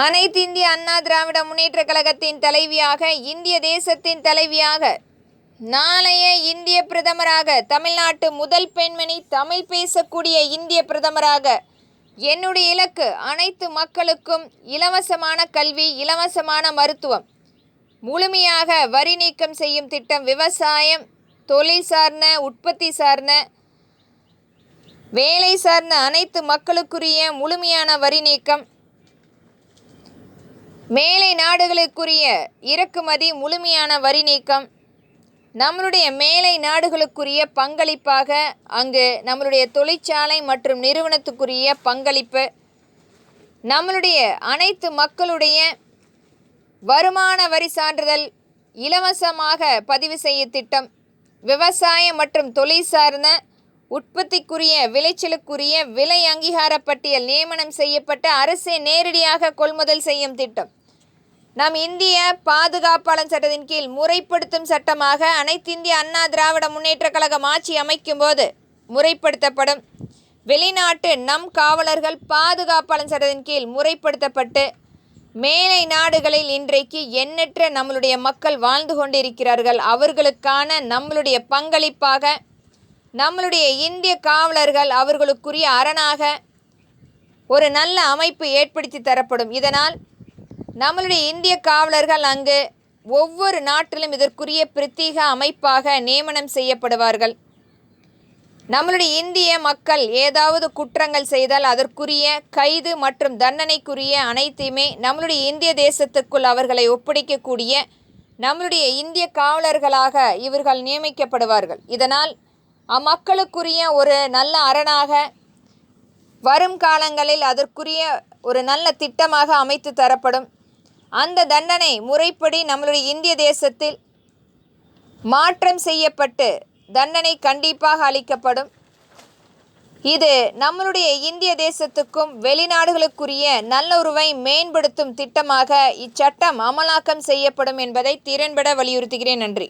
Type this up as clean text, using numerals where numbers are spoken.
அனைத்து இந்திய அண்ணா திராவிட முன்னேற்ற கழகத்தின் தலைவியாக, இந்திய தேசத்தின் தலைவியாக, நாளைய இந்திய பிரதமராக, தமிழ்நாட்டு முதல் பெண்மணி, தமிழ் பேசக்கூடிய இந்திய பிரதமராக என்னுடைய இலக்கு அனைத்து மக்களுக்கும் இலவசமான கல்வி, இலவசமான மருத்துவம், முழுமையாக வரி நீக்கம் செய்யும் திட்டம், விவசாயம், தொழில் சார்ந்த, உற்பத்தி சார்ந்த, வேலை சார்ந்த அனைத்து மக்களுக்குரிய முழுமையான வரி நீக்கம், மேலை நாடுகளுக்குரிய இறக்குமதி முழுமையான வரி நீக்கம், நம்மளுடைய மேலை நாடுகளுக்குரிய பங்களிப்பாக அங்கு நம்மளுடைய தொழிற்சாலை மற்றும் நிறுவனத்துக்குரிய பங்களிப்பு, நம்மளுடைய அனைத்து மக்களுடைய வருமான வரி சான்றிதழ் இலவசமாக பதிவு செய்ய திட்டம், விவசாயம் மற்றும் தொழில் சார்ந்த உற்பத்திக்குரிய விளைச்சலுக்குரிய விலை அங்கீகார பட்டியல், நியமனம் செய்யப்பட்ட அரசே நேரடியாக கொள்முதல் செய்யும் திட்டம், நம் இந்திய பாதுகாப்பாளர் சட்டத்தின் கீழ் முறைப்படுத்தும் சட்டமாக அனைத்து இந்திய அண்ணா திராவிட முன்னேற்ற கழகம் ஆட்சி அமைக்கும் போது முறைப்படுத்தப்படும். வெளிநாட்டு நம் காவலர்கள் பாதுகாப்பாளர் சட்டத்தின் கீழ் முறைப்படுத்தப்பட்டு மேலை நாடுகளில் இன்றைக்கு எண்ணற்ற நம்மளுடைய மக்கள் வாழ்ந்து கொண்டிருக்கிறார்கள். அவர்களுக்கான நம்மளுடைய பங்களிப்பாக நம்மளுடைய இந்திய காவலர்கள் அவர்களுக்குரிய அரணாக ஒரு நல்ல அமைப்பு ஏற்படுத்தி தரப்படும். இதனால் நம்மளுடைய இந்திய காவலர்கள் அங்கு ஒவ்வொரு நாட்டிலும் இதற்குரிய பிரத்யேக அமைப்பாக நியமனம் செய்யப்படுவார்கள். நம்மளுடைய இந்திய மக்கள் ஏதாவது குற்றங்கள் செய்தால் அதற்குரிய கைது மற்றும் தண்டனைக்குரிய அனைத்தையுமே நம்மளுடைய இந்திய தேசத்துக்குள் அவர்களை ஒப்படைக்கக்கூடிய நம்மளுடைய இந்திய காவலர்களாக இவர்கள் நியமிக்கப்படுவார்கள். இதனால் அம்மக்களுக்குரிய ஒரு நல்ல அரணாக வரும் காலங்களில் அதற்குரிய ஒரு நல்ல திட்டமாக அமைத்து தரப்படும். அந்த தண்டனை முறைப்படி நம்மளுடைய இந்திய தேசத்தில் மாற்றம் செய்யப்பட்டு தண்டனை கண்டிப்பாக அளிக்கப்படும். இது நம்மளுடைய இந்திய தேசத்துக்கும் வெளிநாடுகளுக்குரிய நல்லுறவை மேம்படுத்தும் திட்டமாக இச்சட்டம் அமலாக்கம் செய்யப்படும் என்பதை திறன்பட வலியுறுத்துகிறேன். நன்றி.